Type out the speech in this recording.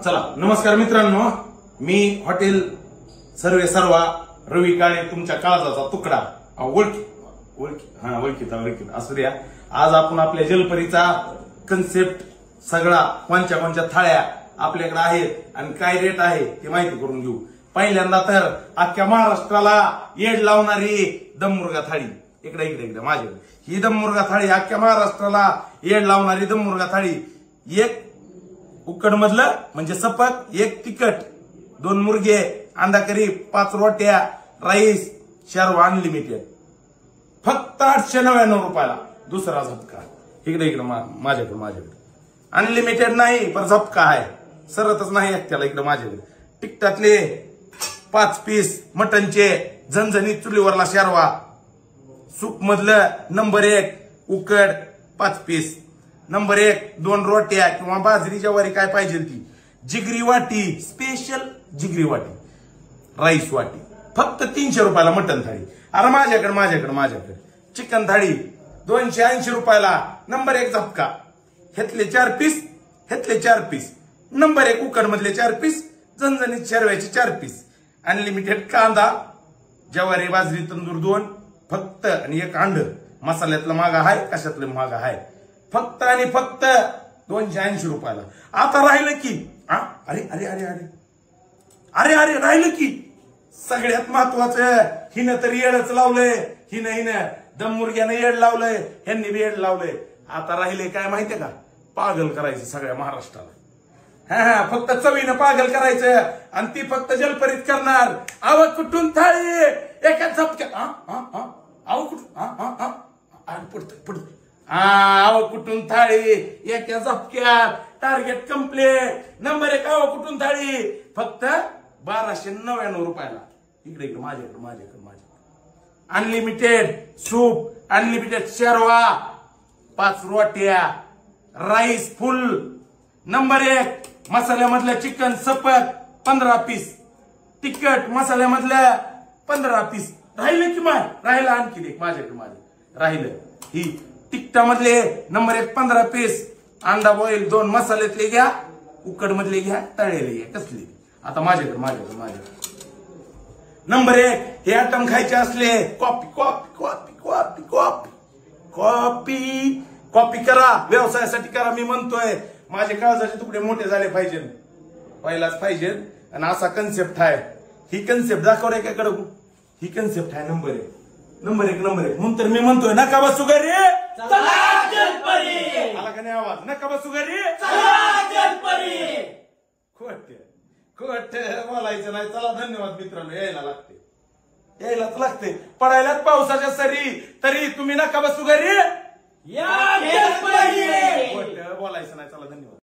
चला नमस्कार मित्रांनो, मी हॉटेल सर्वे सर्वा रवी काळे तुमच्या काळजाचा तुकडा ओळखीत असू द्या। आज आपण आपल्या जलपरीचा कन्सेप्ट सगळा कोणत्या थाळ्या आपल्याकडे आहेत आणि काय रेट आहे ते माहिती करून घेऊ। पहिल्यांदा तर अख्ख्या महाराष्ट्राला येड लावणारी दममुर्गा थाळी इकडे माझ्याकडे ही दममुर्गा थाळी अख्ख्या महाराष्ट्राला येड लावणारी दममुर्गा थाळी। एक उकड मधलं म्हणजे सपक, एक तिखट, 2 मुर्गे, अंडा करी, 5 रोट्या, राईस, शर्व अनलिमिटेड, फक्त 899 रुपयाला। दुसरा झपका इकडे माझ्याकडे अनलिमिटेड नाही पण झपका आहे, सरतच नाही एकट्याला। इकडे माझ्याकडे तिकटातले 5 पीस मटनचे झणझणीत चुलीवरला शर्वा, सूप मधलं नंबर 1 उकड 5 पीस, नंबर 1 2 रोट्या किंवा बाजरी ज्वारी काय पाहिजे ती, जिगरी वाटी, स्पेशल जिगरी वाटी, राईस वाटी, फक्त 300 रुपयाला मटन थाळी। अरे माझ्याकडे चिकन थाळी 280 रुपयाला, नंबर 1 झपका, ह्यातले 4 पीस, ह्यातले 4 पीस, नंबर 1 उकड मधले 4 पीस, झणझणीत शर्व्याचे 4 पीस, अनलिमिटेड कांदा, ज्वारी बाजरी तंदूर 2 फक्त, आणि 1 अंड, मसाल्यातलं मागा हाय, कशातलं मागा हाय, फक्त आणि फक्त 280 रुपयाला। आता राहिलं की अरे राहिलं की सगळ्यात महत्वाचं, हिनं तर येडच लावलंय, हिनं दममुर्ग्यानं येड लावलंय, ह्यांनी बी येड लावलंय। आता राहिले काय माहितीये का, पागल करायचं सगळ्या महाराष्ट्राला। फक्त चवीनं पागल करायचं आणि ती फक्त जलपरीत करणार। आव कुठून थाळी एका झपक्यात, आव कुठून आव कुठून थाळी एका झपक्यात, टार्गेट कम्प्लीट, नंबर 1 आव कुठून थाळी फक्त 1299 रुपयाला। इकडे माझ्याकडे अनलिमिटेड सूप, अनलिमिटेड शर्वा, 5 रोट्या, राईस फुल, नंबर 1 मसाल्यामधलं चिकन सपक 15 पीस, तिखट मसाल्यामधलं 15 पीस। राहिलं की राहिलं आणखी एक माझ्याकडे राहिलं ही तिखटामधले नंबर 1 15 पीस, अंडा बॉईल 2 मसाल्यातले घ्या, उकड मधले घ्या, तळलेले घ्या, कसले। आता माझ्याकडे नंबर 1 हे आयटम खायचे असले कॉपी करा, व्यवसायासाठी करा। मी म्हणतोय माझे काळजाचे तुकडे मोठे झाले पाहिजे, पहिलाच पाहिजे। आणि असा कन्सेप्ट आहे, ही कन्सेप्ट दाखवणे काय कडू, ही कन्सेप्ट आहे नंबर 1 म्हणून तर मी म्हणतोय नका बसू घरी, चला जलपरी। आला का नाही आवाज, नका बसू घरी, चला जलपरी। खोट बोलायचं नाही। चला धन्यवाद मित्रांनो, यायलाच लागते पडायलाच पावसाच्या सरी, तरी तुम्ही नका बसू घरी, या जलपरी। खोट बोलायचं नाही। चला धन्यवाद।